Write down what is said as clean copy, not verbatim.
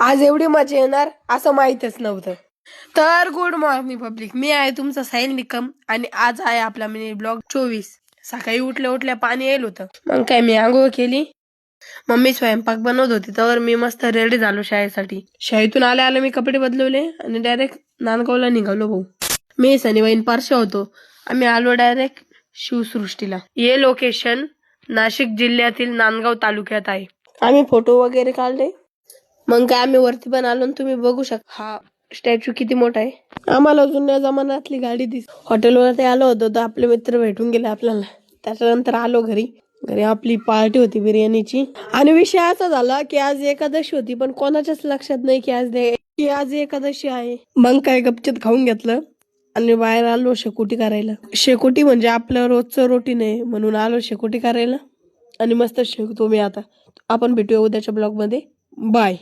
आज एवढी मजा येणार असं माहीतच नव्हतं. तर गुड मॉर्निंग पब्लिक, मी आहे तुमचा साहिल निकम आणि आज आहे आपला मिनी ब्लॉग 24. सकाळी उठल्या उठल्या पाणी येईल होतं. मग काय मी आंघोळ केली, मम्मी स्वयंपाक बनवत होती, तर मी मस्त रेडी झालो शाळेसाठी. शाळेतून आले मी कपडे बदलवले आणि डायरेक्ट नांदगावला निघालो भाऊ. मी सनी पारशा होतो. आम्ही आलो डायरेक्ट शिवसृष्टीला. हे लोकेशन नाशिक जिल्ह्यातील नांदगाव तालुक्यात आहे. आम्ही फोटो वगैरे काढले, मग काय आम्ही वरती पण आलो. तुम्ही बघू शकता हा स्टॅच्यू किती मोठा आहे. आम्हाला जुन्या जमान्यातली गाडी हॉटेलवरती आलो होतो तर आपले मित्र भेटून गेले आपल्याला. त्याच्यानंतर आलो घरी आपली पार्टी होती बिर्याणीची. आणि विषय असा झाला की आज एकादशी होती, पण कोणाच्याच लक्षात नाही की आज एकादशी आहे. मग काय गपचत खाऊन घेतलं आणि बाहेर आलो शेकोटी करायला. शेकोटी म्हणजे आपलं रोजचं रोटीन आहे, म्हणून आलो शेकोटी करायला आणि मस्त शेकतो मी आता. आपण भेटूया उद्याच्या ब्लॉग मध्ये. बाय.